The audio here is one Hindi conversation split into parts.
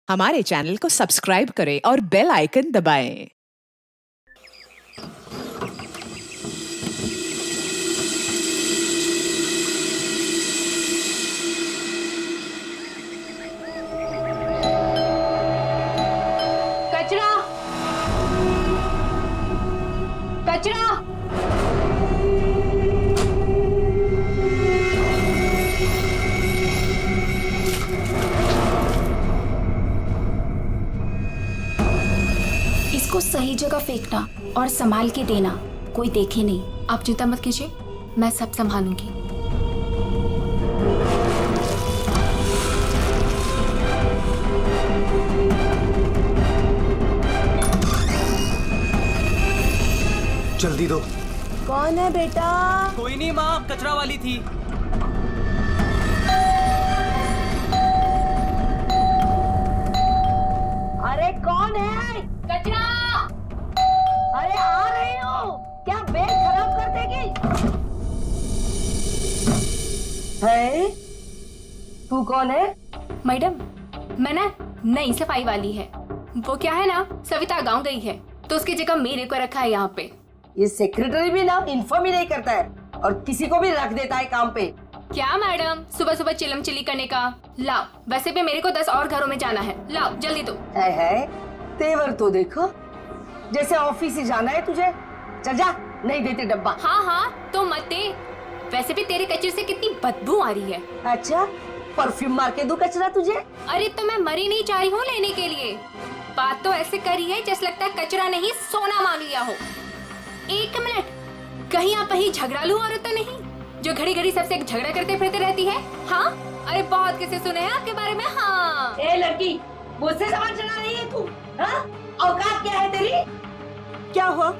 हमारे चैनल को सब्सक्राइब करें और बेल आइकन दबाएं। कचरा कचरा इसको सही जगह फेंकना और संभाल के देना, कोई देखे नहीं। आप चिंता मत कीजिए, मैं सब संभालूंगी। जल्दी दो। कौन है बेटा? कोई नहीं माँ, कचरा वाली थी। अरे कौन है? कचरा! अरे आ रही हूँ। क्या बैग खराब कर देगी? है? तू कौन है? मैडम, मैं ना नई सफाई वाली है। वो क्या है ना, सविता गांव गई है तो उसकी जगह मेरे को रखा है यहाँ पे। ये सेक्रेटरी भी ना इन्फॉर्म ही नहीं करता है और किसी को भी रख देता है काम पे। क्या मैडम, सुबह सुबह चिलम चिली करने का। लाओ, वैसे भी मेरे को 10 और घरों में जाना है। लाओ जल्दी दो। है तेवर तो देखो, जैसे ऑफिस ही जाना है तुझे। चल जा, नहीं देते डब्बा। हाँ तो मत दे। वैसे भी तेरे कचरे से कितनी बदबू आ रही है। अच्छा, परफ्यूम मार के दूं कचरा तुझे? अरे तो मैं मरी नहीं चाह रही हूँ लेने के लिए। बात तो ऐसे करी है जैसे लगता है कचरा नहीं सोना मांग लिया हो। एक मिनट, कहीं आप वही झगड़ालू औरत तो नहीं जो घड़ी घड़ी सबसे झगड़ा करते फिरते रहती है? हाँ, अरे बहुत किसे सुने हैं आपके बारे में। हाँ ए लड़की, मुझसे सवाल चला रही है तू? हाँ? औकात क्या है तेरी? क्या हुआ?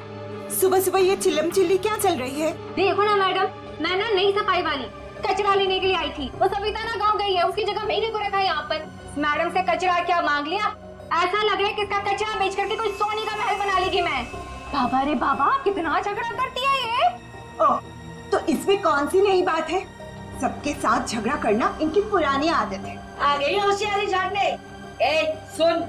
सुबह सुबह ये चिल्लम चिल्ली क्या चल रही है? देखो ना मैडम, मैं ना नई सफाई वाली कचरा लेने के लिए आई थी। वो सविता ना गाँव गई है, उसकी जगह मेरे को रखा है यहाँ पर। मैडम से कचरा क्या मांग लिया? ऐसा लग रहा है कि इसका कचरा बेच करके कोई सोने का महल बना लेगी मैं। बाबा रे बाबा, कितना झगड़ा करती है ये। ओह, तो इसमें कौन सी नई बात है? सबके साथ झगड़ा करना इनकी पुरानी आदत है। आ गई होशियारी झाड़ने। ए सुन,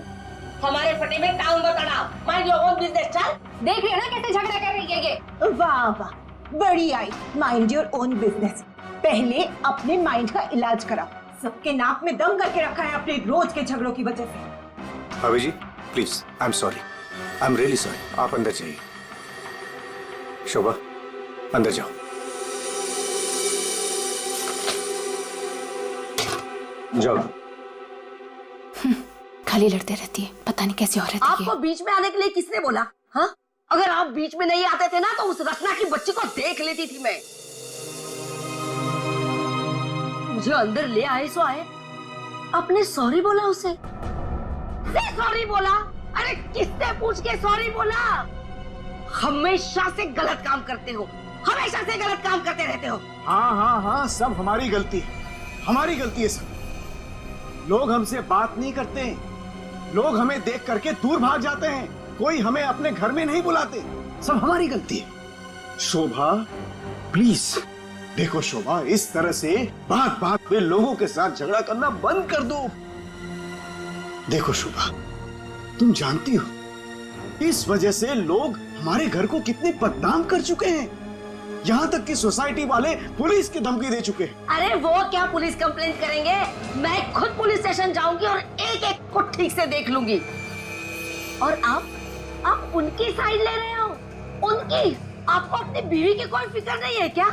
हमारे फटे में टाउन बताना। Mind your own business. चल, देख रही हो ना कैसे झगड़ा कर रही है ये। वाह वाह, बड़ी आई। Mind your own business. पहले अपने माइंड का इलाज करा। सबके नाक में दम करके रखा है अपने रोज के झगड़ों की वजह से। भाभी जी please, I am sorry, I am really sorry. आप अंदर जाइए। शोभा, अंदर जाओ। जाओ। खाली लड़ते रहती है, पता नहीं कैसी औरत है ये। आपको बीच में आने के लिए किसने बोला? हाँ, अगर आप बीच में नहीं आते थे ना तो उस रत्ना की बच्ची को देख लेती थी मैं। मुझे अंदर ले आए सो आए। आपने सॉरी बोला उसे? सॉरी बोला? अरे किससे पूछ के सॉरी बोला? हमेशा से गलत काम करते हो, हमेशा से गलत काम करते रहते हो। हाँ, सब हमारी गलती है, हमारी गलती है सब। लोग हमसे बात नहीं करते, लोग हमें देख करके दूर भाग जाते हैं, कोई हमें अपने घर में नहीं बुलाते, सब हमारी गलती है। शोभा प्लीज देखो, शोभा इस तरह से बात बात में लोगों के साथ झगड़ा करना बंद कर दो। देखो शोभा, तुम जानती हो इस वजह से लोग हमारे घर को कितने बदनाम कर चुके हैं। यहाँ तक कि सोसाइटी वाले पुलिस की धमकी दे चुके हैं। अरे वो क्या पुलिस कंप्लेंट करेंगे? मैं खुद पुलिस स्टेशन जाऊंगी और एक एक को ठीक से देख लूंगी। और आप उनकी साइड ले रहे हो? उनकी? आपको अपनी बीवी की कोई फिक्र नहीं है क्या?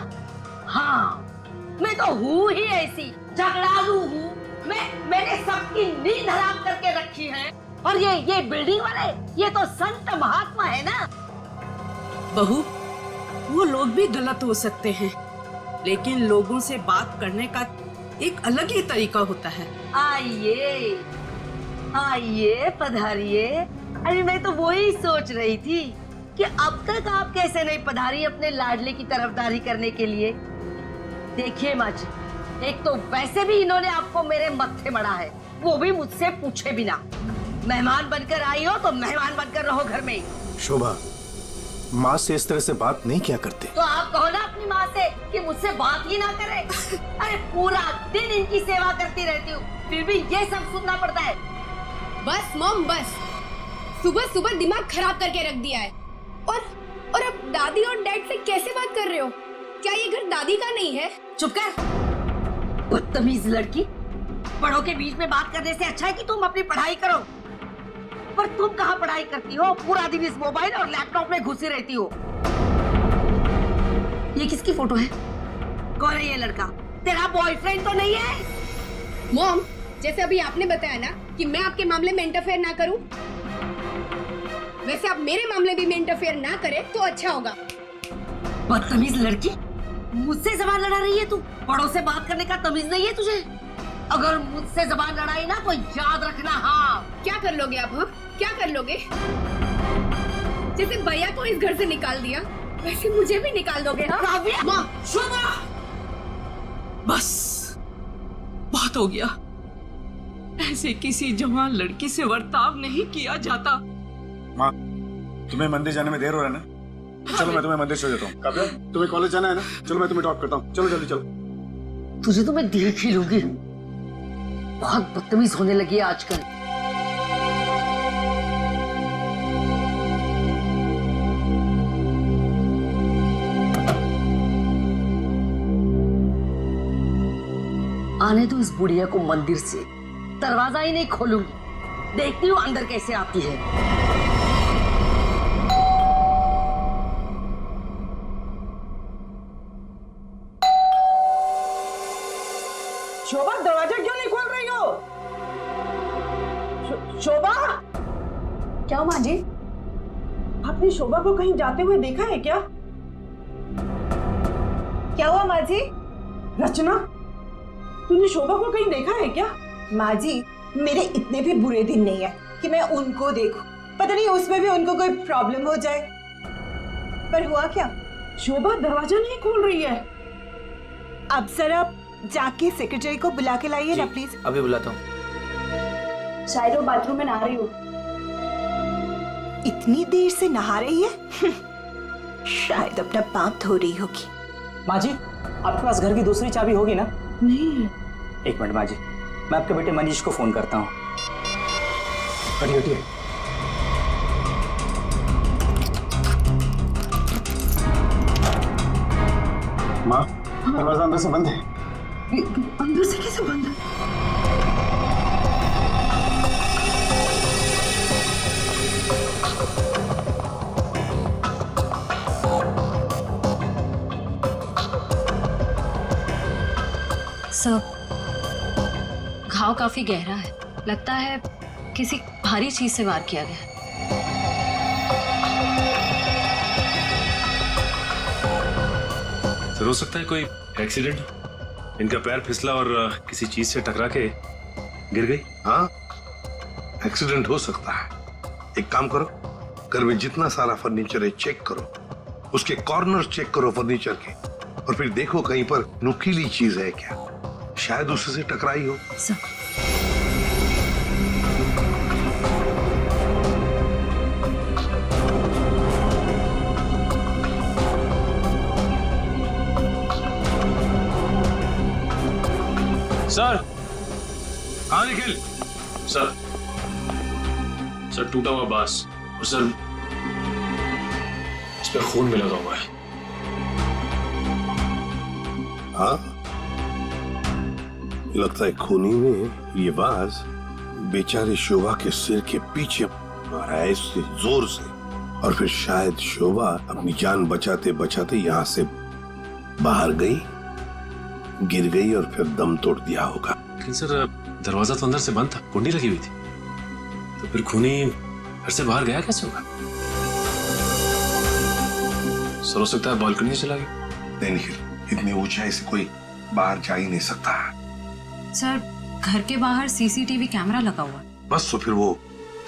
हाँ, मैं तो हूँ ही ऐसी, झगड़ालू हूँ। मैंने सबकी नींद हराम करके रखी है। और ये बिल्डिंग वाले, ये तो संत महात्मा है ना। बहू, वो लोग भी गलत हो सकते हैं, लेकिन लोगों से बात करने का एक अलग ही तरीका होता है। आइए आइए, पधारिए। अरे मैं तो वही सोच रही थी कि अब तक आप कैसे नहीं पधारी अपने लाडले की तरफदारी करने के लिए। देखिए माँ जी, एक तो वैसे भी इन्होंने आपको मेरे मत्थे मड़ा है, वो भी मुझसे पूछे बिना। मेहमान बनकर आई हो तो मेहमान बनकर रहो घर में। शोभा, माँ से इस तरह से बात नहीं किया करते। तो आप कहो ना अपनी माँ से कि मुझसे बात ही ना करे। अरे पूरा दिन इनकी सेवा करती रहती हूँ, फिर भी ये सब सुनना पड़ता है। बस मॉम बस, सुबह सुबह दिमाग खराब करके रख दिया है। और अब दादी और डैड से कैसे बात कर रहे हो? क्या ये घर दादी का नहीं है? चुप कर, बदतमीज लड़की। बड़ों के बीच में बात करने से अच्छा है कि तुम अपनी पढ़ाई करो। पर तुम कहाँ पढ़ाई करती हो? पूरा दिन इस मोबाइल और लैपटॉप में घुसी रहती हो। ये किसकी फोटो है? कौन है ये लड़का? तेरा बॉयफ्रेंड तो नहीं है? मॉम, जैसे अभी आपने बताया ना कि मैं आपके मामले में इंटरफेयर ना करूं, वैसे आप मेरे मामले में इंटरफेयर ना करें तो अच्छा होगा। बदतमीज लड़की, मुझसे जबान लड़ा रही है तू? बड़ों से बात करने का तमीज नहीं है तुझे? अगर मुझसे जबान लड़ाई ना तो याद रखना। हाँ, क्या कर लोगे आप? हाँ, क्या कर लोगे? जैसे भैया को इस घर से निकाल दिया, वैसे मुझे भी निकाल दोगे? हाँ? काव्या! माँ, शोभा, बस बहुत हो गया। ऐसे किसी जवान लड़की से बर्ताव नहीं किया जाता। माँ, तुम्हें मंदिर जाने में देर हो रहा है ना? चलो मैं तुम्हें मंदिर छोड़ देता हूँ। काव्या, तुम्हें कॉलेज जाना है ना? चलो मैं तुम्हें ड्रॉप करता हूँ। चलो जल्दी चलो। तुझे तो मैं देख ही लूंगी। बहुत बदतमीज होने लगी है आजकल। आने दो इस बुढ़िया को मंदिर से, दरवाजा ही नहीं खोलूंगी। देखती हूँ अंदर कैसे आती है। शोभा, दरवाजा क्यों नहीं खोल रही हो? शोभा, क्या हुआ माँ जी? आपने शोभा को कहीं जाते हुए देखा है क्या? क्या हुआ माँ जी? रचना, तूने शोभा को कहीं देखा है क्या? माँ जी, मेरे इतने भी बुरे दिन नहीं है कि मैं उनको देखूं। पता नहीं उसमें भी उनको कोई प्रॉब्लम हो जाए। पर हुआ क्या? शोभा दरवाजा नहीं खोल रही है। अब सर आप जाके सेक्रेटरी को बुला के लाइए ना प्लीज। अभी बुलाता हूँ। शायद वो बाथरूम में नहा रही हो। इतनी देर से नहा रही है? शायद अपना पाप धो रही होगी। माँ जी, आपके पास घर की दूसरी चाबी होगी ना? नहीं। एक मिनट माँ जी, मैं आपके बेटे मनीष को फोन करता हूँ। हटिए हटिए। माँ, दरवाजा अंदर से बंद है। अंदर से कैसे बंद है? सर, घाव काफी गहरा है। लगता है किसी भारी चीज से वार किया गया। सर, हो सकता है कोई एक्सीडेंट। इनका पैर फिसला और किसी चीज से टकरा के गिर गई। हाँ, एक्सीडेंट हो सकता है। एक काम करो, घर में जितना सारा फर्नीचर है चेक करो, उसके कॉर्नर चेक करो फर्नीचर के, और फिर देखो कहीं पर नुकीली चीज है क्या। शायद उससे टकराई हो। सर, सर, हाँ निखिल। सर, सर टूटा हुआ बांस और सर इस पे खून भी लगा हुआ है। हाँ, लगता है खूनी ने ये बाज बेचारे शोभा के सिर के पीछे मारा है इससे जोर से, और फिर शायद शोभा अपनी जान बचाते बचाते यहाँ से बाहर गई, गिर गई और फिर दम तोड़ दिया होगा। लेकिन सर, दरवाजा तो अंदर से बंद था, कुंडी लगी हुई थी, तो फिर खूनी घर से बाहर गया कैसे होगा? सर, हो सकता है बालकनी से चला गया। नहीं निखिल, इतनी ऊंचाई से कोई बाहर जा ही नहीं सकता। सर, घर के बाहर सीसीटीवी कैमरा लगा हुआ है। बस तो फिर वो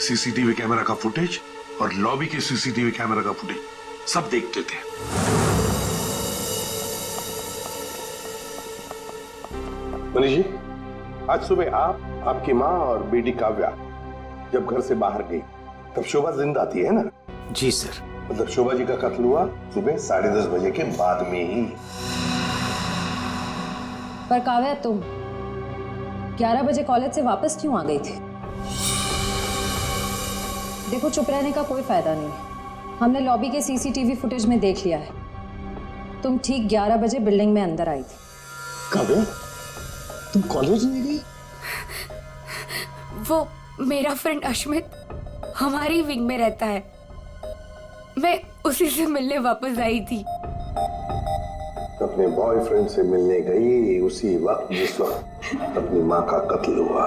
सीसीटीवी कैमरा का फुटेज और लॉबी के सीसीटीवी कैमरा का फुटेज सब देख लेते हैं। मनीष जी, आज सुबह आप, आपकी माँ और बेटी काव्या जब घर से बाहर गई तब शोभा जिंदा थी, है ना? जी सर। मतलब शोभा जी का कत्ल हुआ सुबह 10:30 बजे के बाद में ही। पर काव्या, तुम 11 बजे कॉलेज से वापस क्यों आ गई थी? देखो, चुप रहने का कोई फायदा नहीं है। हमने लॉबी के सीसीटीवी फुटेज में देख लिया है। तुम ठीक 11 बजे बिल्डिंग में अंदर आई थी। कब है? तुम कॉलेज नहीं गई? वो मेरा फ्रेंड अश्मित हमारी विंग में रहता है, मैं उसी से मिलने वापस आई थी। अपने बॉयफ्रेंड से मिलने गई उसी वक्त जिस वक्त अपनी माँ का कत्ल हुआ।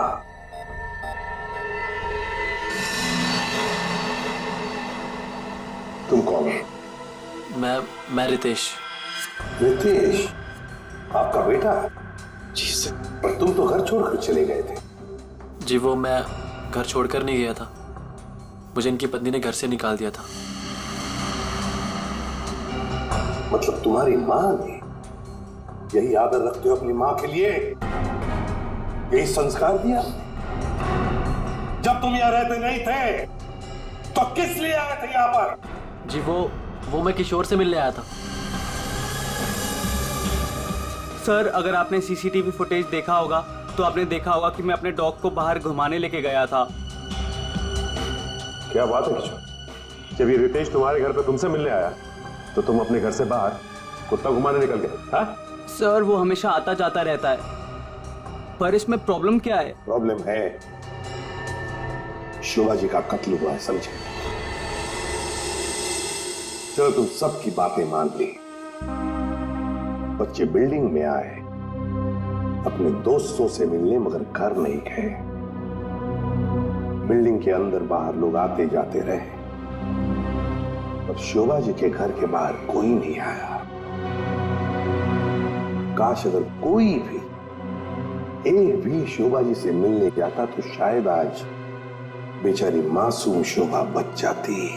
तुम कौन हो? मैं रितेश। रितेश, आपका बेटा? जी सर। पर तुम तो घर छोड़कर चले गए थे। जी वो मैं घर छोड़कर नहीं गया था, मुझे इनकी पत्नी ने घर से निकाल दिया था। मतलब तुम्हारी माँ ने, यही आदर रखते हो अपनी माँ के लिए, यही संस्कार दिया? जब तुम यहाँ रहते नहीं थे तो किस लिए आए थे यहाँ पर? जी वो मैं किशोर से मिलने आया था। सर, अगर आपने सीसीटीवी फुटेज देखा होगा तो आपने देखा होगा कि मैं अपने डॉग को बाहर घुमाने लेके गया था। क्या बात है किशोर, जब ये रितेश तुम्हारे घर पे तुमसे मिलने आया तो तुम अपने घर से बाहर कुत्ता घुमाने निकल गए? हाँ सर, वो हमेशा आता जाता रहता है, पर इसमें प्रॉब्लम क्या है? प्रॉब्लम है, शोभा जी का कत्ल हुआ है, समझे? चलो तुम सबकी बातें मान ली, बच्चे बिल्डिंग में आए अपने दोस्तों से मिलने, मगर घर नहीं गए। बिल्डिंग के अंदर बाहर लोग आते जाते रहे, और शोभा जी के घर के बाहर कोई नहीं आया। काश अगर कोई भी, एक भी शोभा जी से मिलने जाता तो शायद आज बेचारी मासूम शोभा बच जाती।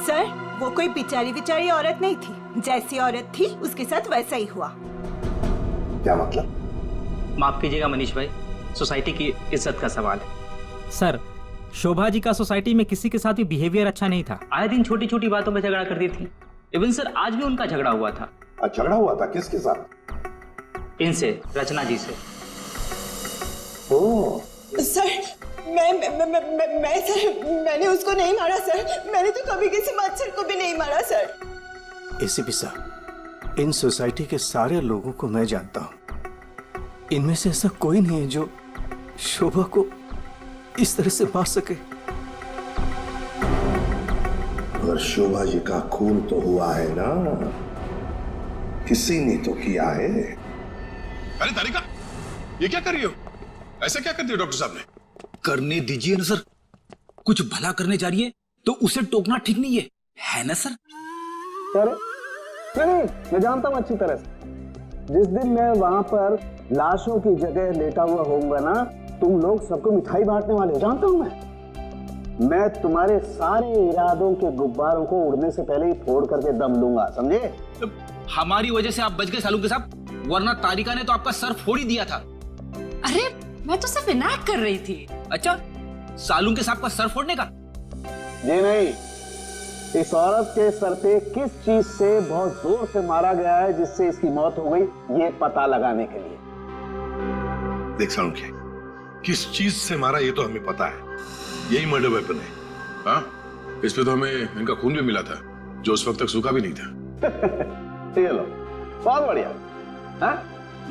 सर, वो कोई बेचारी औरत नहीं थी, जैसी औरत थी उसके साथ वैसा ही हुआ। क्या मतलब? माफ कीजिएगा मनीष भाई, सोसाइटी की इज्जत का सवाल है। सर, शोभा जी का सोसाइटी में किसी के साथ भी बिहेवियर अच्छा नहीं था। आए दिन छोटी छोटी बातों में झगड़ा करती थी। इवन सर आज भी उनका झगड़ा हुआ था। झगड़ा हुआ था? किसके साथ? इनसे, रचना जी से। ओह सर, मैं सर, मैंने उसको नहीं मारा सर, मैंने तो कभी किसी मच्छर को भी नहीं मारा सर। एसीपी साहब, इन सोसाइटी के सारे लोगों को मैं जानता हूं, इनमें से ऐसा कोई नहीं है जो शोभा को इस तरह से मार सके। और शोभा जी का खून तो हुआ है ना, किसी ने तो किया है। अरे तारिका, ये क्या कर रही हो? ऐसा क्या कर दिया डॉक्टर साहब ने? करने दीजिए ना सर, कुछ भला करने जा रही है तो उसे टोकना ठीक नहीं है ना सर? नहीं, मैं जानता हूं अच्छी तरह से। जिस दिन मैं वहां पर लाशों की जगह लेटा हुआ होऊंगा ना, तुम लोग सबको मिठाई बांटने वाले हो, जानता हूं मैं तुम्हारे सारे इरादों के गुब्बारों को उड़ने से पहले ही फोड़ करके दम लूंगा, समझे? हमारी वजह से आप बच गए सालू के साथ, वरना तारिका ने तो आपका सर फोड़ ही दिया था। अरे, मैं तो सिर्फ इनाक कर रही थी। अच्छा, सालू के साथ का सर फोड़ने का? जी नहीं, इस औरत के सर पे किस चीज से बहुत जोर से मारा गया है जिससे इसकी मौत हो गई, ये पता लगाने के लिए। देख सालुंखे, किस चीज से मारा ये तो हमें पता है, यही मर्डर वेपन है। हाँ, इस पे तो हमें इनका खून भी मिला था, जो उस वक्त तक सूखा भी नहीं था। चलो, बहुत बढ़िया। हाँ?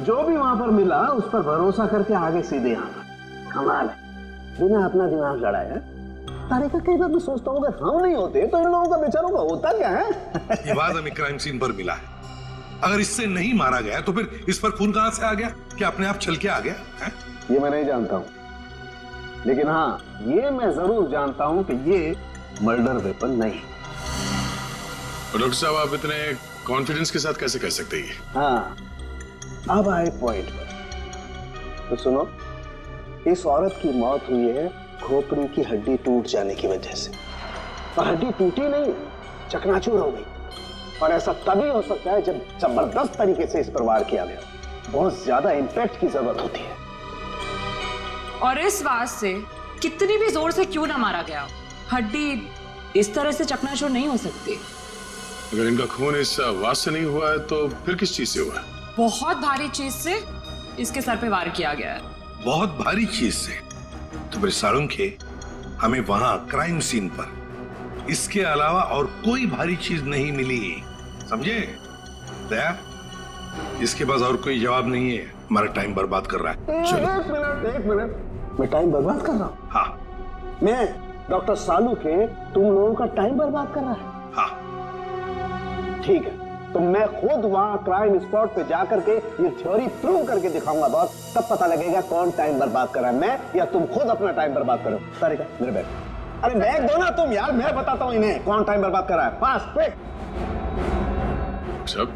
जो भी वहां पर मिला उस पर भरोसा करके आगे सीधे आना, कमाल है, बिना अपना दिमाग लड़ाया। तारिका, कई बार मैं सोचता हूँ अगर हम नहीं होते तो इन लोगों का बेचारों का होता क्या है? ये बात हमें क्राइम सीन पर मिला है। अगर इससे नहीं मारा गया तो फिर इस पर खून कहां से आ गया? क्या अपने आप छल के आ गया है? ये मैं नहीं जानता हूँ, लेकिन हाँ, ये मैं जरूर जानता हूँ कि ये मर्डर वेपन नहीं। डॉक्टर साहब, आप इतने कॉन्फिडेंस के साथ कैसे कह सकते हैं? हाँ, अब आए पॉइंट पर। तो सुनो, इस औरत की मौत हुई है खोपड़ी की हड्डी टूट जाने की वजह से, और हड्डी टूटी नहीं, चकनाचूर हो गई। और ऐसा तभी हो सकता है जब जबरदस्त तरीके से इस पर वार किया गया, बहुत ज्यादा इंपैक्ट की जरूरत होती है। और इस वार से कितनी भी जोर से क्यों ना मारा गया, हड्डी इस तरह से चकनाचूर नहीं हो सकती। अगर इनका खून इस आवाज से नहीं हुआ है तो फिर किस चीज से हुआ है? बहुत भारी चीज से इसके सर पे वार किया गया है। बहुत भारी चीज से? तो फिर सालुंखे, हमें वहां क्राइम सीन पर इसके अलावा और कोई भारी चीज नहीं मिली, समझे? दया, इसके पास और कोई जवाब नहीं है, हमारा टाइम बर्बाद कर रहा है। चलो। एक मिनट, मैं टाइम बर्बाद कर रहा हूँ? हाँ। मैं डॉक्टर सालू के तुम लोगों का टाइम बर्बाद कर रहा है? हाँ। ठीक है, तो मैं खुद वहां क्राइम स्पॉट पे जाकर के ये थ्योरी प्रूव करके दिखाऊंगा बॉस, तब पता लगेगा कौन टाइम बर्बाद कर रहा है, मैं या तुम खुद अपना टाइम बर्बाद करो। तारिका, मेरे बैग, अरे बैग दो ना तुम यार, मैं बताता हूँ इन्हें कौन टाइम बर्बाद कर रहा है। Fast quick. सब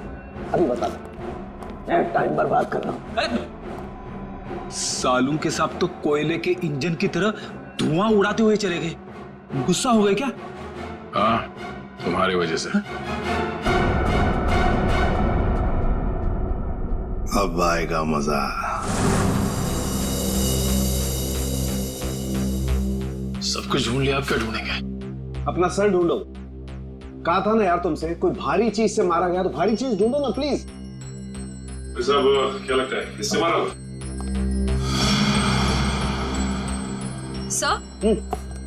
अभी बता दो, मैं टाइम बर्बाद कर रहा हूँ। सालू के साथ तो कोयले के इंजन की तरह धुआं उड़ाते हुए चले गए, गुस्सा हो गए क्या? हाँ, तुम्हारी वजह से। अब आएगा मजा। सब कुछ ढूंढ लिया, आप क्या ढूंढेंगे? अपना सर ढूंढो। कहा था ना यार तुमसे, कोई भारी चीज से मारा गया तो भारी चीज ढूंढो ना प्लीज। साहब क्या लगता है, इससे मारा होगा?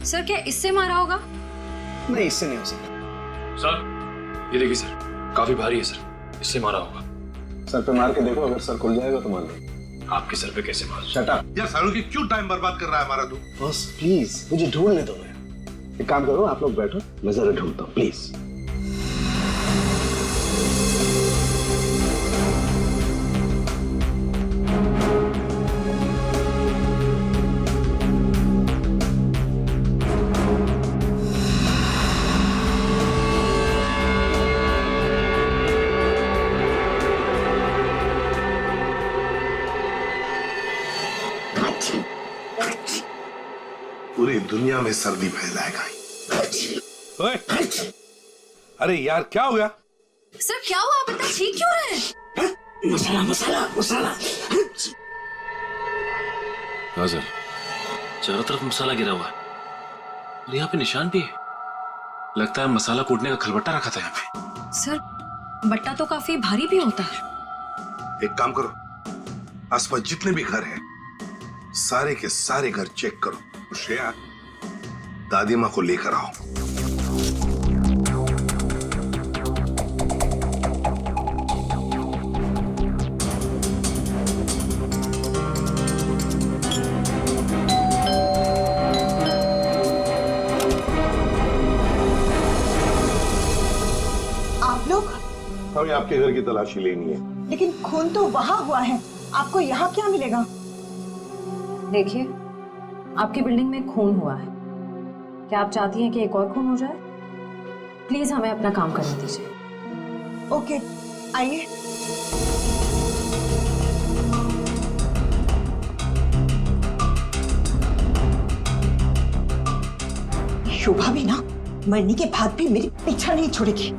सर क्या इससे मारा होगा? नहीं, इससे नहीं हो सकता। सर ये देखिए सर, काफी भारी है सर, इससे मारा होगा। सर पे मार के देखो, अगर सर खुल जाएगा तो मान लो। आपके सर पे कैसे मार? Shut up. यार सालू की क्यों टाइम बर्बाद कर रहा है हमारा तू? बॉस प्लीज मुझे ढूंढने दो। एक काम करो, आप लोग बैठो, मैं जरा ढूंढता हूँ प्लीज। पूरी दुनिया में सर्दी फैलाएगा। ओए, अरे यार क्या हो गया? सर क्या हुआ, आप इतना ठीक क्यों रहे हैं? मसाला मसाला मसाला। हाँ सर, चारों तरफ मसाला गिरा हुआ है और यहाँ पे निशान भी है। लगता है मसाला कूटने का खलबट्टा रखा था यहाँ पे। सर बट्टा तो काफी भारी भी होता है। एक काम करो, आसपास जितने भी घर हैं, सारे के सारे घर चेक करो। श्रेया, दादी माँ को लेकर आओ। आप लोग? हमें आपके घर की तलाशी लेनी है। लेकिन खून तो वहां हुआ है, आपको यहाँ क्या मिलेगा? देखिए, आपकी बिल्डिंग में खून हुआ है, क्या आप चाहती हैं कि एक और खून हो जाए? प्लीज हमें अपना काम करने दीजिए। ओके, आइए। शोभा भी ना मरने के बाद भी मेरी पीछा नहीं छोड़ेगी।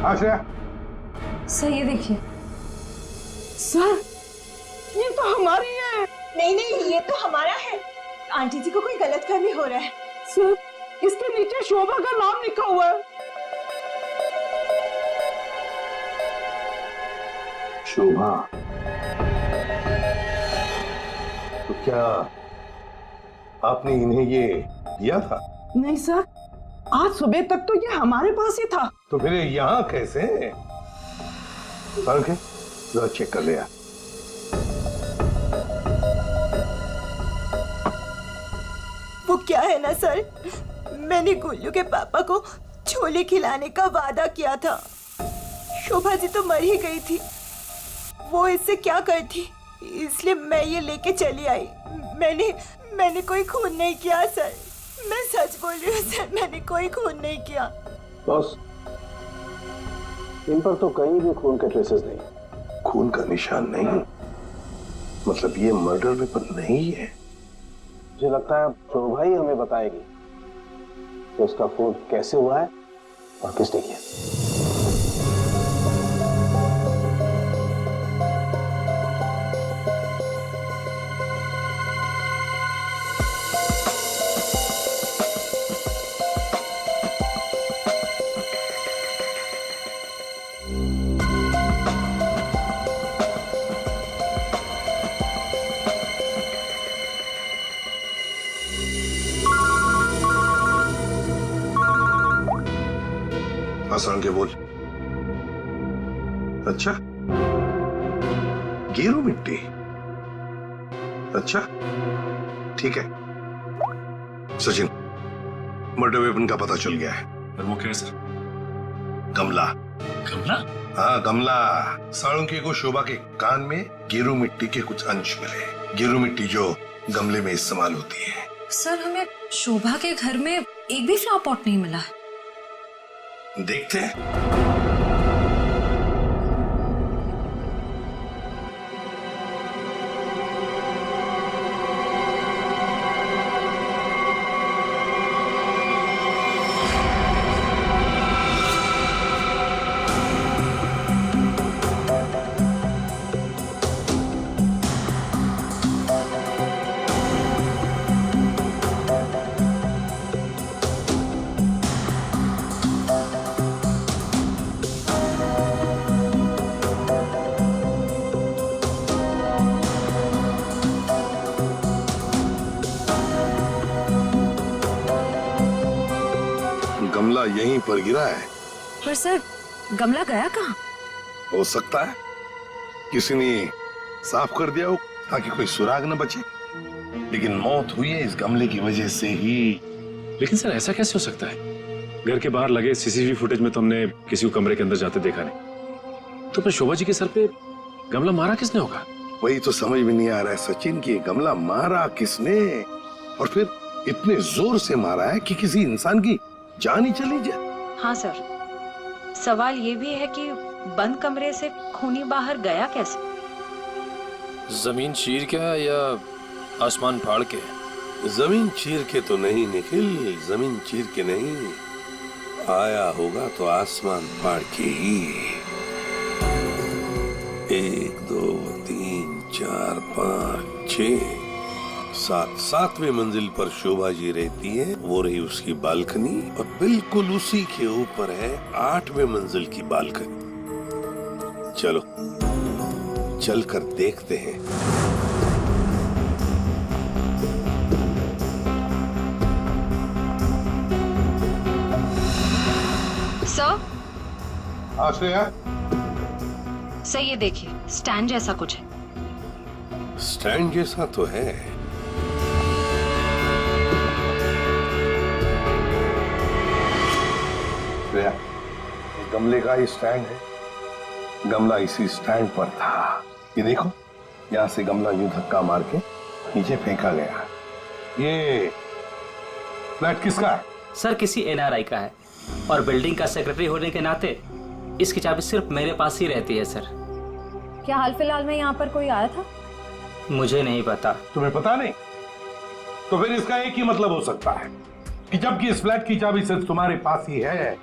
आश्रया, सर ये देखिए। सर ये तो हमारी है। नहीं नहीं, ये तो हमारा है। आंटी जी को कोई गलतफहमी हो रहा है। सर इसके नीचे शोभा का नाम लिखा हुआ है। शोभा, तो क्या आपने इन्हें ये दिया था? नहीं सर, आज सुबह तक तो ये हमारे पास ही था। तो फिर यहाँ कैसे? ओके, जरा चेक कर लिया। वो क्या है ना सर, मैंने गुल्लू के पापा को छोले खिलाने का वादा किया था। शोभा जी तो मर ही गई थी, वो इससे क्या करती, इसलिए मैं ये लेके चली आई। मैंने कोई खून नहीं किया सर, मैं सच बोल रही हूँ सर, मैंने कोई खून नहीं किया। बॉस, इन पर तो कहीं भी खून के ट्रेसेस नहीं। खून का निशान नहीं, मतलब ये मर्डर वेपन नहीं है। मुझे लगता है शोभा ही हमें बताएगी कि उसका खून कैसे हुआ है और किसने किया। हाँ सारंग के बोल। अच्छा, गेरू मिट्टी। अच्छा ठीक है सचिन, मर्डर वेपन का पता चल गया है। और वो क्या है सर? गमला। गमला? हाँ गमला। साळुंके को शोभा के कान में गेरू मिट्टी के कुछ अंश मिले। गेरू मिट्टी जो गमले में इस्तेमाल होती है। सर हमें शोभा के घर में एक भी फ्लावर पॉट नहीं मिला। देखते हैं। गमला यहीं पर गिरा है। पर सर गमला गया कहाँ? हो सकता है किसी ने साफ कर दिया हो ताकि कोई सुराग न बचे, लेकिन मौत हुई है इस गमले की वजह से ही। लेकिन सर ऐसा कैसे हो सकता है? घर के बाहर लगे सीसीटीवी फुटेज में तो हमने किसी को कमरे के अंदर जाते देखा नहीं। तो फिर शोभा जी के सर पे गमला मारा किसने होगा? वही तो समझ में नहीं आ रहा है सचिन कि गमला मारा किसने, और फिर इतने जोर से मारा है कि किसी इंसान की जान ही चली जाए। हाँ सर, सवाल ये भी है कि बंद कमरे से खूनी बाहर गया कैसे? जमीन चीर के या आसमान फाड़ के? जमीन चीर के तो नहीं निखिल, जमीन चीर के नहीं, आया होगा तो आसमान फाड़ के ही। 1 2 3 4 5 6 7वें मंजिल पर शोभा जी रहती है, वो रही उसकी बालकनी, और बिल्कुल उसी के ऊपर है 8वें मंजिल की बालकनी। चलो चलकर देखते हैं। सर? आश्रया, सर ये देखिए, स्टैंड जैसा कुछ है। स्टैंड जैसा तो है। इस गमले का ही स्टैंड है। गमला इसी स्टैंड पर था। ये देखो, यहाँ से गमला यूं धक्का मार के नीचे फेंका गया। ये फ्लैट किसका है? सर किसी एनआरआई का है, और बिल्डिंग का सेक्रेटरी होने के नाते इसकी चाबी सिर्फ मेरे पास ही रहती है सर। क्या हाल फिलहाल में यहाँ पर कोई आया था? मुझे नहीं पता। तुम्हें पता नहीं? तो फिर इसका एक ही मतलब हो सकता है कि जबकि इस फ्लैट की चाबी सिर्फ तुम्हारे पास ही है,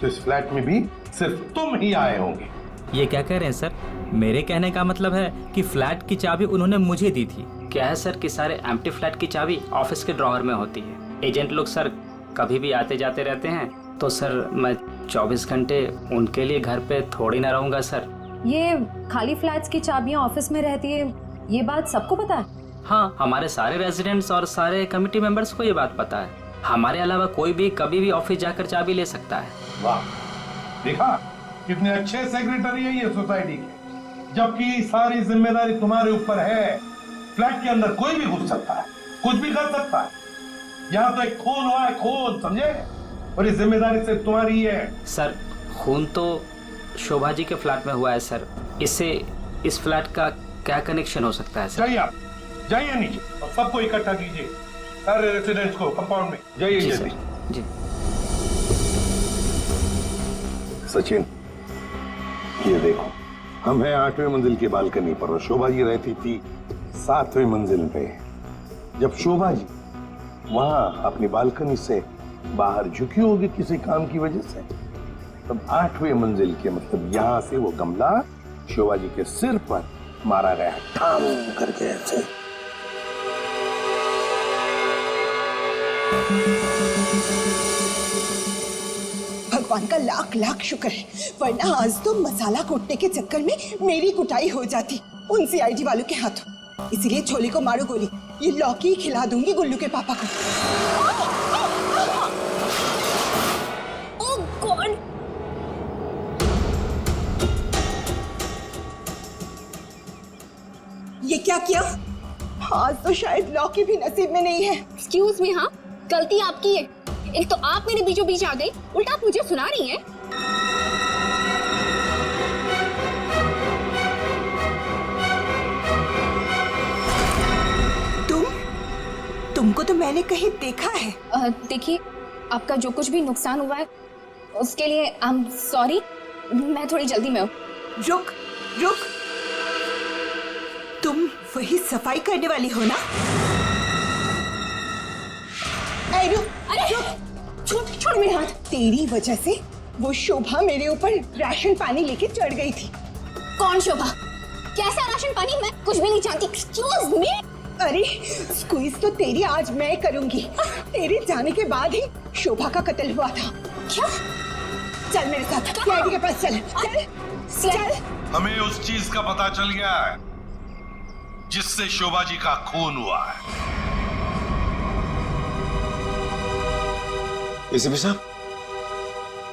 तो इस फ्लैट में भी सिर्फ तुम ही आए होंगे। ये क्या कह रहे हैं सर? मेरे कहने का मतलब है कि फ्लैट की चाबी उन्होंने मुझे दी थी। क्या है सर कि सारे एम्प्टी फ्लैट की चाबी ऑफिस के ड्रॉअर में होती है। एजेंट लोग सर कभी भी आते जाते रहते हैं, तो सर मैं 24 घंटे उनके लिए घर पे थोड़ी ना रहूंगा सर। ये खाली फ्लैट्स की चाबियां ऑफिस में रहती है, ये बात सबको पता है? हाँ, हमारे सारे रेजिडेंट्स और सारे कमिटी मेंबर्स को ये बात पता है। हमारे अलावा कोई भी कभी भी ऑफिस जाकर चाबी ले सकता है। वाह, देखा कितने अच्छे सेक्रेटरी है ये सोसाइटी के, जबकि सारी जिम्मेदारी तुम्हारे ऊपर है। फ्लैट के अंदर कोई भी घुस सकता है, कुछ भी कर सकता है। यहाँ तो एक खून हुआ है, खून, समझे? और ये जिम्मेदारी सिर्फ तुम्हारी है। सर खून तो शोभा जी के फ्लैट में हुआ है सर, इससे इस फ्लैट का क्या कनेक्शन हो सकता है सर? जाइए आप, जाइए नीचे और सबको इकट्ठा कीजिए, सारे रेसिडेंट्स को कंपाउंड में। जाइए जल्दी। जी सचिन, ये देखो, हम हैं 8वें मंजिल की बालकनी पर और शोभा जी रहती थी 7वें मंजिल पे। जब शोभा जी वहां अपनी बालकनी से बाहर झुकी होगी किसी काम की वजह से, तब 8वें मंजिल के मतलब यहाँ से वो गमला शोभा जी के सिर पर मारा गया, ठाम करके ऐसे। भगवान का लाख लाख शुक्र है, वरना आज तो मसाला कूटने के चक्कर में मेरी कुटाई हो जाती उन सीआईडी वालों के हाथों। इसीलिए छोले को मारो गोली, ये लौकी खिला दूंगी गुल्लू के पापा को। 1 ये क्या किया? आज तो शायद लॉ के भी नसीब में नहीं है। एक्सक्यूज मी, हाँ गलती आपकी है। एक तो आप मेरे बीचों बीच आ गई, उल्टा आप मुझे सुना रही हैं। तुमको तो मैंने कहीं देखा है। देखिए, आपका जो कुछ भी नुकसान हुआ है उसके लिए आई एम सॉरी। मैं थोड़ी जल्दी में हूँ। रुक रुक, तुम वही सफाई करने वाली हो ना? छोड़ मेरे हाथ। तेरी वजह से वो शोभा मेरे ऊपर राशन पानी लेके चढ़ गई थी। कौन शोभा? कैसा राशन पानी? मैं कुछ भी नहीं जानती। Excuse me. अरे स्क्वीज तो तेरी आज मैं करूंगी। तेरे जाने के बाद ही शोभा का कत्ल हुआ था। क्या? चल मेरे साथ सीआईडी के पास चल। चल चल। हमें उस चीज का पता चल गया है जिससे शोभा जी का खून हुआ है। एसीपी साहब,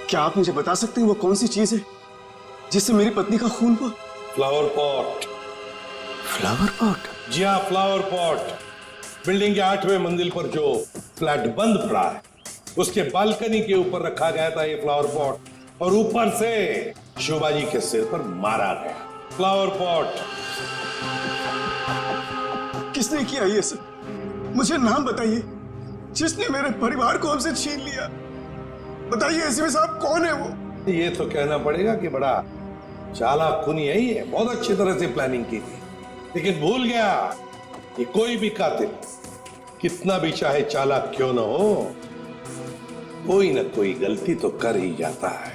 क्या आप मुझे बता सकते हैं वो कौन सी चीज है जिससे मेरी पत्नी का खून हुआ? Flower pot. Flower pot? जी हाँ, फ्लावर पॉट। बिल्डिंग के 8वें मंजिल पर जो फ्लैट बंद पड़ा है उसके बालकनी के ऊपर रखा गया था ये फ्लावर पॉट, और ऊपर से शोभा जी के सिर पर मारा गया। Flower pot. किसने किया ये सब? मुझे नाम बताइए जिसने मेरे परिवार को हमसे छीन लिया। बताइए एसीपी साहब, कौन है वो? ये तो कहना पड़ेगा कि बड़ा चालाक खूनी है ये। बहुत अच्छी तरह से प्लानिंग की थी, लेकिन भूल गया कि कोई भी कातिल कितना भी चाहे चालाक क्यों ना हो, कोई ना कोई गलती तो कर ही जाता है।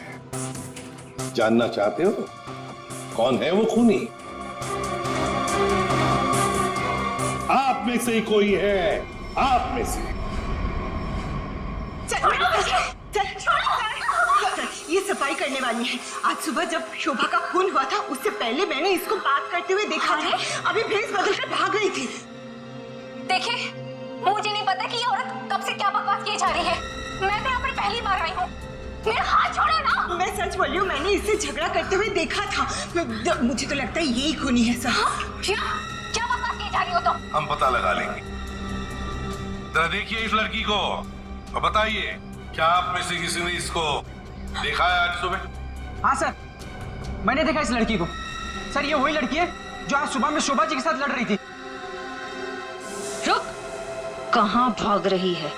जानना चाहते हो कौन है वो खूनी? आप में से ही कोई है, आप में से। ये सफाई करने वाली है। आज सुबह जब शोभा का खून हुआ था उससे पहले मैंने इसको बात करते हुए देखा था। अभी भेस बदल कर भाग रही थी। देखिए, मुझे नहीं पता कि ये औरत कब से क्या बकवास किए जा रही है। मैं तो यहाँ पर पहली बार आई हूँ। मेरा हाथ छोड़ो ना। मैं सच बोल रही हूँ, मैंने इससे झगड़ा करते हुए देखा था। मुझे तो लगता है यही खूनी है सर। क्या बकवास किए जा रही हो तुम? हम पता लगा लेंगे। जरा देखिए इस लड़की को और बताइए, क्या आप में से किसी ने इसको देखा है आज सुबह? हाँ सर, मैंने देखा इस लड़की को। सर, ये वही लड़की है जो आज सुबह में शोभा जी के साथ लड़ रही थी। रुक, कहाँ भाग रही है?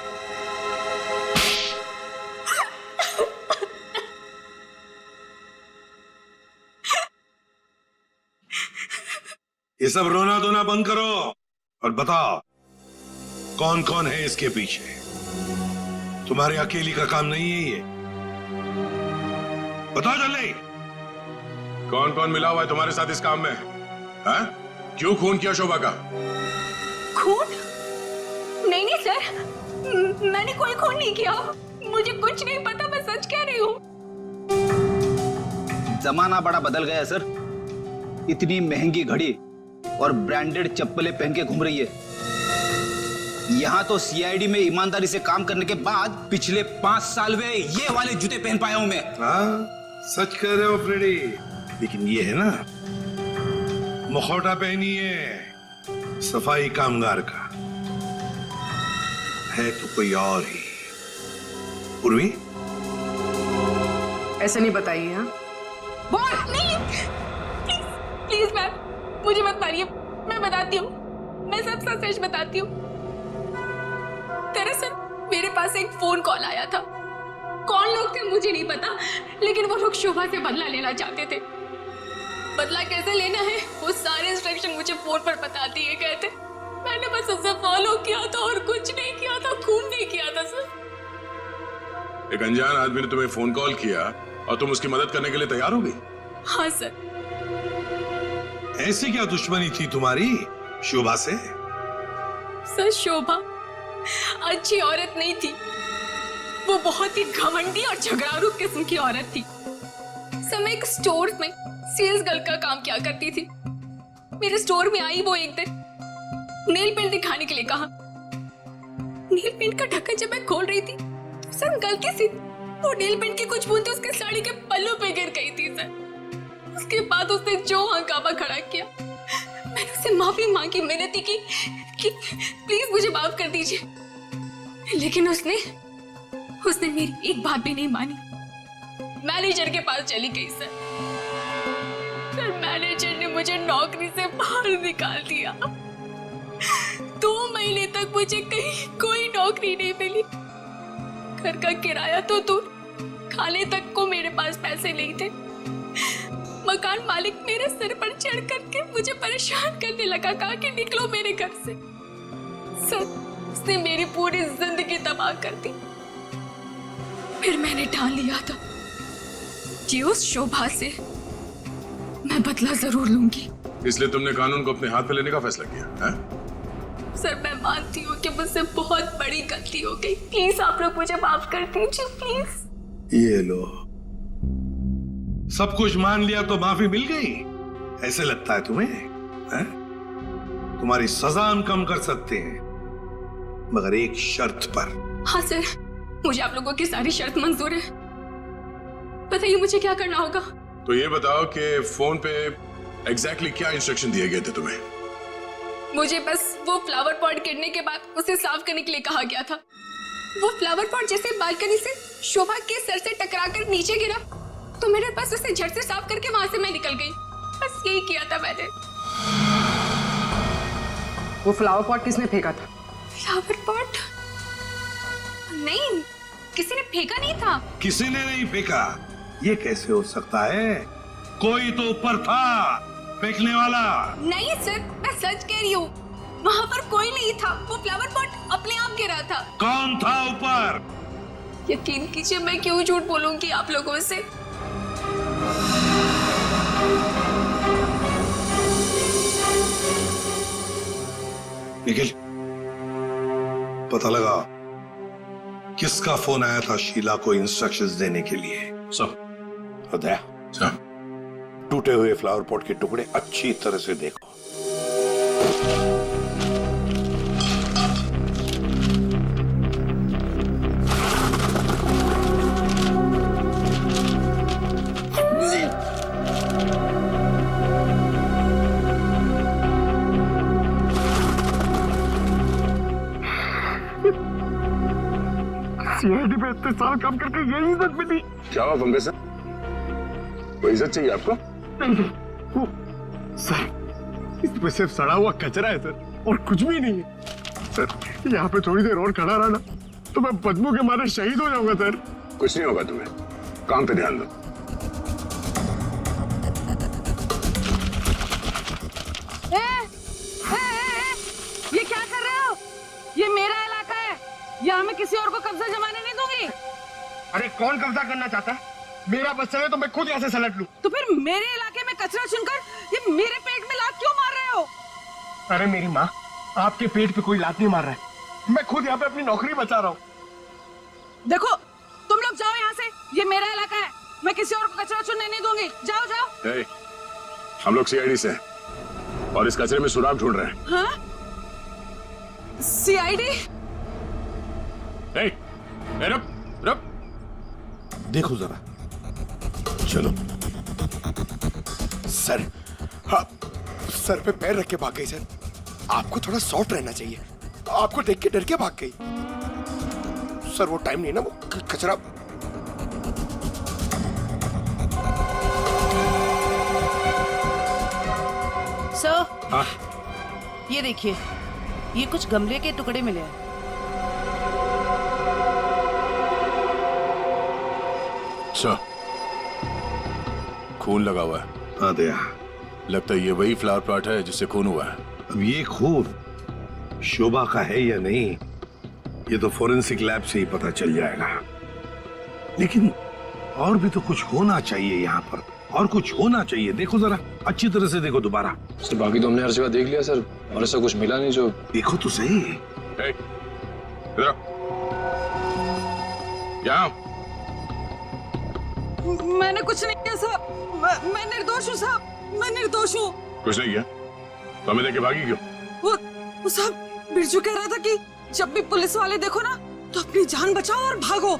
ये सब रोना धोना बंद करो और बताओ कौन कौन है इसके पीछे। तुम्हारे अकेली का काम नहीं है ये, बताओ जल्दी। कौन कौन मिला हुआ है तुम्हारे साथ इस काम में? हाँ? क्यों खून किया शोभा का? खून? नहीं नहीं सर, मैंने कोई खून नहीं किया। मुझे कुछ नहीं पता, मैं सच कह रही हूँ। जमाना बड़ा बदल गया है सर। इतनी महंगी घड़ी और ब्रांडेड चप्पलें पहन के घूम रही है। यहाँ तो सीआईडी में ईमानदारी से काम करने के बाद पिछले 5 साल में ये वाले जूते पहन पाया हूं मैं। हाँ, सच कह रहे हो फ्रेडी। लेकिन ये है ना, मुखौटा पहनी है सफाई कामगार का, है तो कोई और ही। उर्वी, ऐसे नहीं बताइए। हाँ, बोल नहीं। प्लीज मैम, मुझे मत मारिए। मैं बताती हूँ, मैं सब सच बताती हूँ। दरअसल मेरे पास एक फोन कॉल आया था। कौन लोग थे मुझे नहीं पता, लेकिन वो लोग शोभा से बदला लेना चाहते थे। बदला कैसे लेना है वो सारे इंस्ट्रक्शन मुझे फोन पर बता दिए गए थे। मैंने बस उसे फॉलो किया था और कुछ नहीं किया था, खून नहीं किया था सर। एक अनजान आदमी ने तुम्हें फोन कॉल किया और तुम उसकी मदद करने के लिए तैयार हो गई? हाँ सर। ऐसी क्या दुश्मनी थी तुम्हारी शोभा से? सर, शोभा अच्छी औरत नहीं थी। वो बहुत ही घमंडी और झगड़ारू किस्म की औरत थी। सर, मैं एक स्टोर में सेल्स गर्ल का काम किया करती थी। मेरे स्टोर में आई वो एक दिन, नेल पेंट दिखाने के लिए कहा। नेल पेंट का ढक्कन जब मैं खोल रही थी, सर गलती से वो नेल पेंट की कुछ बूंदें उसके साड़ी के पल्लू पे गिर गई थी सर। उसके बाद उसने जो हंगामा खड़ा किया, मैंने उससे माफी मांगी, मिन्नती की कि प्लीज मुझे माफ कर दीजिए, लेकिन उसने मेरी एक बात भी नहीं मानी। मैनेजर के पास चली गई सर। फिर मैनेजर ने मुझे नौकरी से बाहर निकाल दिया। 2 महीने तक मुझे कहीं कोई नौकरी नहीं मिली। घर का किराया तो दूर, खाने तक को मेरे पास पैसे नहीं थे। मकान मालिक मेरे सिर पर चढ़ करके मुझे परेशान करने लगा, कहा कि निकलो मेरे घर से। सर, उसने मेरी पूरी जिंदगी तबाह कर दी। फिर मैंने ठान लिया था कि उस शोभा से मैं बदला जरूर लूंगी। इसलिए तुमने कानून को अपने हाथ में लेने का फैसला किया है? सर, मैं मानती हूँ कि मुझसे बहुत बड़ी गलती हो गई। प्लीज आप लोग मुझे माफ कर दीजिए, प्लीज। ये लो, सब कुछ मान लिया तो माफी मिल गई, ऐसे लगता है तुम्हें? है? तुम्हारी सजा हम कम कर सकते हैं, मगर एक शर्त पर। हाँ सर, मुझे आप लोगों की सारी शर्त मंजूर है। बताइए मुझे क्या करना होगा। तो ये बताओ कि फोन पे एग्जैक्टली क्या इंस्ट्रक्शन दिए गए थे तुम्हें? मुझे बस वो फ्लावर पॉट गिरने के बाद उसे साफ करने के लिए कहा गया था। वो फ्लावर पॉट जैसे बालकनी से शोभा के सर से टकराकर नीचे गिरा, तो मेरे पास उसे झट से साफ करके वहां से मैं निकल गई। बस यही किया था मैंने। वो फ्लावर पॉट किसने फेंका था? Flower pot? नहीं, किसी ने फेंका नहीं था। किसी ने नहीं फेंका? ये कैसे हो सकता है? कोई तो ऊपर था फेंकने वाला। नहीं सर, मैं सच कह रही हूँ, वहाँ पर कोई नहीं था। वो फ्लावर पॉट अपने आप गिरा था। कौन था ऊपर? यकीन कीजिए, मैं क्यों झूठ बोलूंगी आप लोगों से। निखिल, पता लगा किसका फोन आया था शीला को इंस्ट्रक्शंस देने के लिए? सर, टूटे हुए फ्लावर पॉट के टुकड़े अच्छी तरह से देखो। सीआईडी पे इतने साल काम करके यही इज्जत मिली। क्या हुआ पंकज सर? कोई इज्जत चाहिए आपको? नहीं, सर, इसमें सिर्फ सड़ा हुआ कचरा है सर, और कुछ भी नहीं है। सर, यहाँ पे थोड़ी देर और खड़ा रहा ना तो मैं बदबू के मारे शहीद हो जाऊंगा सर। कुछ नहीं होगा तुम्हें, काम पे ध्यान दो। ये क्या कर रहे हो? ये मेरा इलाका है, यहाँ मैं किसी और को कब्जा जमाने नहीं दूंगी। अरे कौन कब्जा करना चाहता है? मेरा बस चले तो मैं खुद यहाँ से सलट लूं। तो फिर मेरे इलाके में कचरा चुनकर ये मेरे पेट में लात क्यों मार रहे हो? अरे मेरी माँ, आपके पेट पे कोई लात नहीं मार रहा है, मैं खुद यहाँ पे अपनी नौकरी बचा रहा हूँ। देखो, तुम लोग जाओ यहाँ से, ये मेरा इलाका है, मैं किसी और को कचरा चुनने नहीं दूंगी। जाओ जाओ। हम लोग सीआईडी से हैं और इस कचरे में सुराग ढूंढ रहे हैं। हाँ? सीआईडी? रुक रुक, देखो जरा, चलो। सर, हाँ, सर पे पैर रख के भाग गई सर। आपको थोड़ा सॉफ्ट रहना चाहिए, आपको देख के डर के भाग गई। सर वो टाइम नहीं ना, वो कचरा। सर, हाँ? ये देखिए, ये कुछ गमले के टुकड़े मिले हैं। अच्छा, खून लगा हुआ है। हाँ दया, लगता है ये वही फ्लावर प्लॉट है जिससे खून हुआ है। अब ये खून शोभा का है या नहीं, ये तो फोरेंसिक लैब से ही पता चल जाएगा। लेकिन और भी तो कुछ होना चाहिए यहाँ पर, और कुछ होना चाहिए। देखो जरा, अच्छी तरह से देखो दोबारा। सर बाकी तो हमने हर जगह देख लिया सर, और ऐसा कुछ मिला नहीं। जो देखो तो सही। यहाँ मैंने कुछ नहीं किया साहब, मैं निर्दोष हूँ साहब, मैं निर्दोष हूँ। कुछ नहीं किया तो हमें देख के भागी क्यों? वो साहब, बिरजू कह रहा था कि जब भी पुलिस वाले देखो ना तो अपनी जान बचाओ और भागो,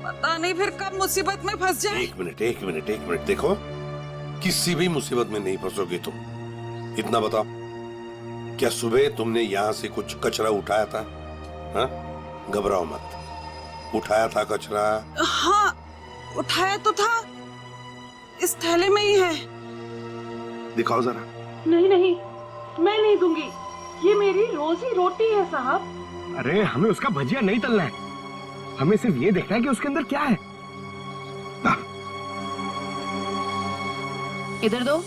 पता नहीं फिर कब मुसीबत में फंस जाए। एक मिनट देखो, किसी भी मुसीबत में नहीं फंसोगे तुम। इतना बताओ, क्या सुबह तुमने यहाँ से कुछ कचरा उठाया था? हाँ? घबराओ मत, उठाया था कचरा? हाँ, उठाया तो था, इस थैले में ही है। दिखाओ जरा। नहीं नहीं, मैं नहीं दूंगी, ये मेरी रोजी रोटी है साहब। अरे हमें उसका भजिया नहीं तलना है, हमें सिर्फ ये देखना है कि उसके अंदर क्या है। इधर दो।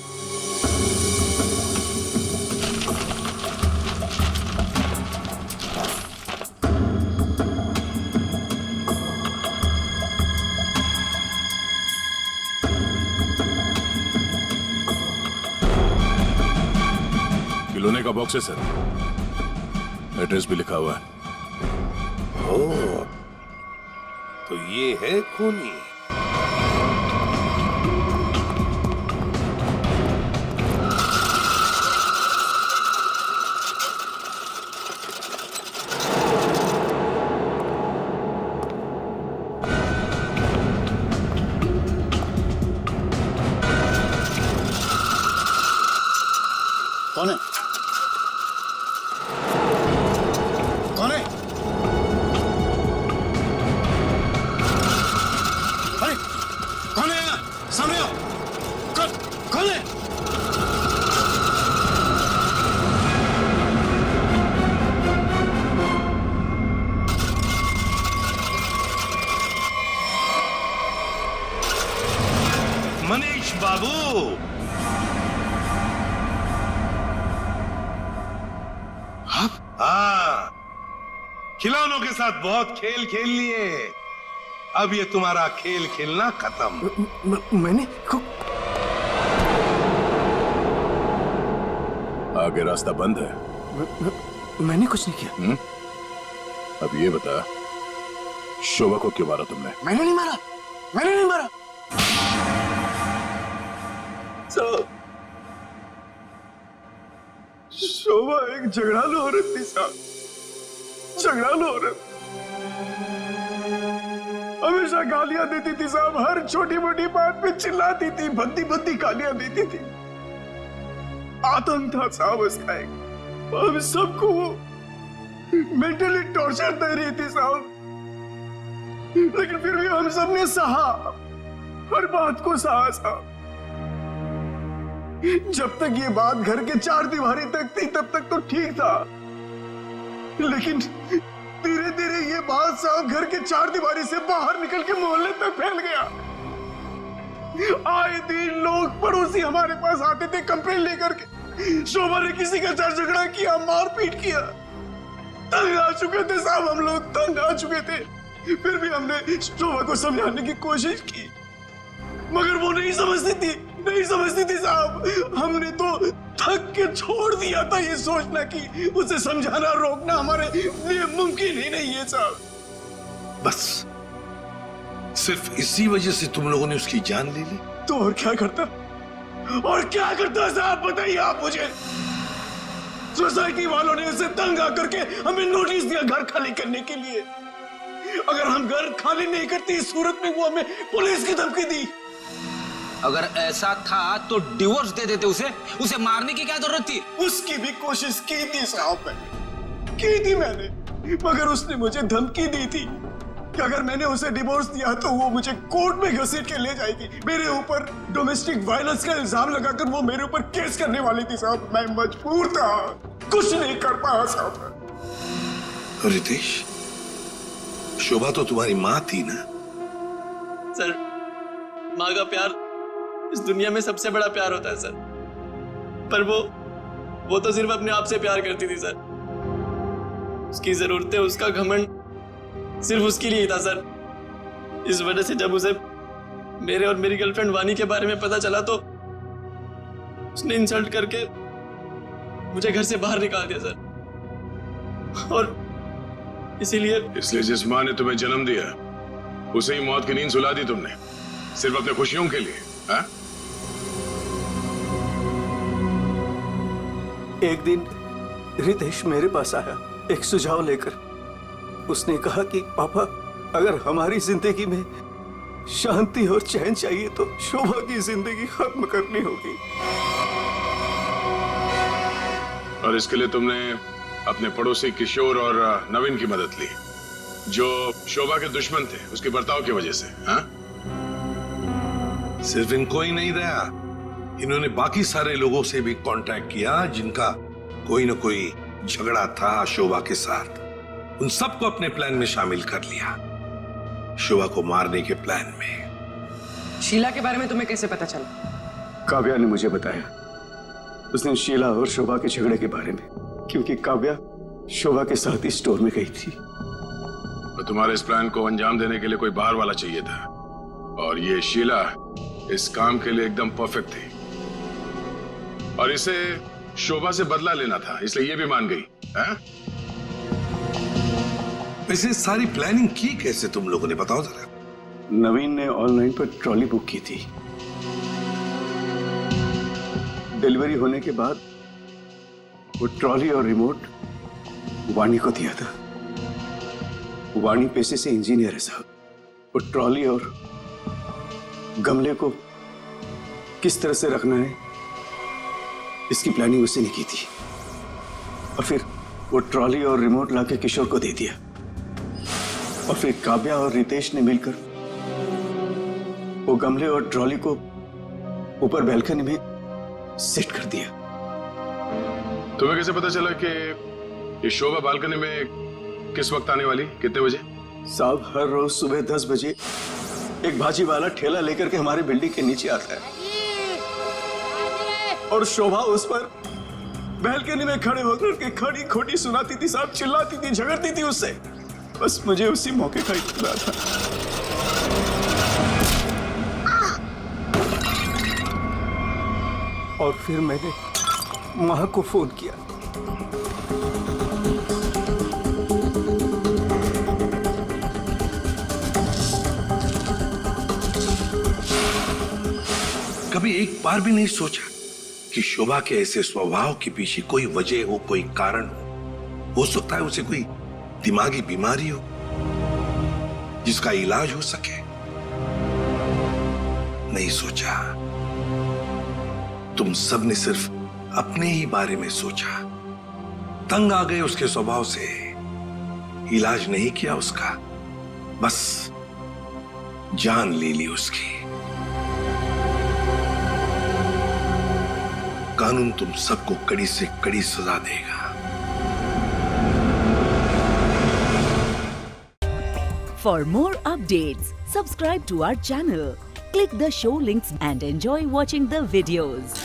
खिलौने का बॉक्स है सर, एड्रेस भी लिखा हुआ है। ओह, तो ये है खूनी। कौन है? कौन है? अरे कौन है यहाँ? सामने आओ। कौन है? मनीष बाबू, हाँ, खिलौनों के साथ बहुत खेल खेल लिए, अब ये तुम्हारा खेल खेलना खत्म। मैंने आगे रास्ता बंद है। मैंने कुछ नहीं किया। अब ये बता, शोभा को क्यों मारा तुमने? मैंने नहीं मारा, मैंने नहीं मारा। शोभा एक झगड़ालू औरत थी साहब, झगड़ालू औरत। हमेशा गालियां देती थी साहब, हर छोटी मोटी बात पे चिल्लाती थी, भद्दी भद्दी गालियां देती थी। आतंक था साहब उसका एक। हम सबको वो मेंटली टॉर्चर दे रही थी साहब, लेकिन फिर भी हम सबने सहा, हर बात को सहा साहब। जब तक ये बात घर के चार दीवारी तक थी तब तक तो ठीक था, लेकिन धीरे धीरे ये बात साहब घर के चार दीवारी से बाहर निकल के मोहल्ले तक फैल गया। आए दिन लोग पड़ोसी हमारे पास आते थे कंप्लेन लेकर के, शोभा ने किसी का झगड़ा किया, मारपीट किया। तंग आ चुके थे साहब, हम लोग तंग आ चुके थे। फिर भी हमने शोभा को समझाने की कोशिश की, मगर वो नहीं समझती थी, नहीं समझती थी साहब। हमने तो थक के छोड़ दिया था ये सोचना कि उसे समझाना रोकना हमारे लिए मुमकिन ही नहीं है साहब। बस सिर्फ इसी वजह से तुम लोगों ने उसकी जान ले ली? तो और क्या करता, और क्या करता साहब, बताइए आप मुझे। सोसाइटी वालों ने उसे तंग आकर के हमें नोटिस दिया घर खाली करने के लिए। अगर हम घर खाली नहीं करते इस सूरत में वो हमें पुलिस की धमकी दी। अगर ऐसा था तो डिवोर्स दे देते उसे मारने की क्या जरूरत थी? उसकी भी कोशिश की थी साहब, मैंने की थी मैंने, मगर उसने मुझे धमकी दी थी कि अगर मैंने उसे डिवोर्स दिया तो वो मुझे कोर्ट में घसीट के ले जाएगी। मेरे ऊपर डोमेस्टिक वायलेंस का इल्जाम लगाकर वो मेरे ऊपर केस करने वाली थी साहब। मैं मजबूर था, कुछ नहीं कर पाया साहब। रितेश, शोभा तो तुम्हारी माँ थी ना? सर, माँ का प्यार इस दुनिया में सबसे बड़ा प्यार होता है सर, पर वो तो सिर्फ अपने आप से प्यार करती थी सर। उसकी जरूरतें, उसका घमंड सिर्फ उसके लिए ही था सर। इस वजह से जब उसे मेरे और मेरी गर्लफ्रेंड वानी के बारे में पता चला तो उसने इंसल्ट करके मुझे घर से बाहर निकाल दिया सर। और इसीलिए जिस माँ ने तुम्हें जन्म दिया उसे ही मौत की नींद सुला दी तुमने, सिर्फ अपने खुशियों के लिए। हाँ? एक दिन रितेश मेरे पास आया एक सुझाव लेकर। उसने कहा कि पापा, अगर हमारी जिंदगी में शांति और चैन चाहिए तो शोभा की जिंदगी खत्म करनी होगी। और इसके लिए तुमने अपने पड़ोसी किशोर और नवीन की मदद ली, जो शोभा के दुश्मन थे उसके बर्ताव की वजह से। हाँ? सिर्फ इनको ही नहीं दया, इन्होंने बाकी सारे लोगों से भी कांटेक्ट किया जिनका कोई न कोई झगड़ा था शोभा के साथ। उन सबको अपने प्लान में शामिल कर लिया, शोभा को मारने के प्लान में। शीला के बारे में तुम्हें कैसे पता चला? काव्या ने मुझे बताया, उसने शीला और शोभा के झगड़े के बारे में, क्योंकि काव्या शोभा के साथ ही स्टोर में गई थी। तो तुम्हारे इस प्लान को अंजाम देने के लिए कोई बाहर वाला चाहिए था, और ये शीला इस काम के लिए एकदम परफेक्ट थी, और इसे शोभा से बदला लेना था, इसलिए ये भी मान गई। हाँ? वैसे सारी प्लानिंग की कैसे तुम लोगों ने, बताओ जरा। नवीन ने ऑनलाइन पर ट्रॉली बुक की थी। डिलीवरी होने के बाद वो ट्रॉली और रिमोट वाणी को दिया था। वाणी पेशे से इंजीनियर है साहब। वो ट्रॉली और गमले को किस तरह से रखना है इसकी प्लानिंग उसने नहीं की थी, और फिर वो ट्रॉली और रिमोट लाके किशोर को दे दिया, और फिर काव्या और रितेश ने मिलकर वो गमले और ट्रॉली को ऊपर बैल्कनी में सेट कर दिया। तुम्हें कैसे पता चला कि ये शोभा बालकनी में किस वक्त आने वाली, कितने बजे? साहब हर रोज सुबह 10 बजे एक भाजी वाला ठेला लेकर के हमारे बिल्डिंग के नीचे आता है, और शोभा उस पर बैल्कनी में खड़े होकर के खड़ी खोटी सुनाती थी साहब, चिल्लाती थी, झगड़ती थी उससे। बस मुझे उसी मौके का इत्तला था। और फिर मैंने मां को फोन किया। कभी एक बार भी नहीं सोचा कि शोभा के ऐसे स्वभाव के पीछे कोई वजह हो, कोई कारण हो सकता है उसे कोई दिमागी बीमारी हो जिसका इलाज हो सके? नहीं सोचा। तुम सब ने सिर्फ अपने ही बारे में सोचा, तंग आ गए उसके स्वभाव से, इलाज नहीं किया उसका, बस जान ले ली उसकी। कानून तुम सबको कड़ी से कड़ी सजा देगा। For more updates, subscribe to our channel, click the show links and enjoy watching the videos.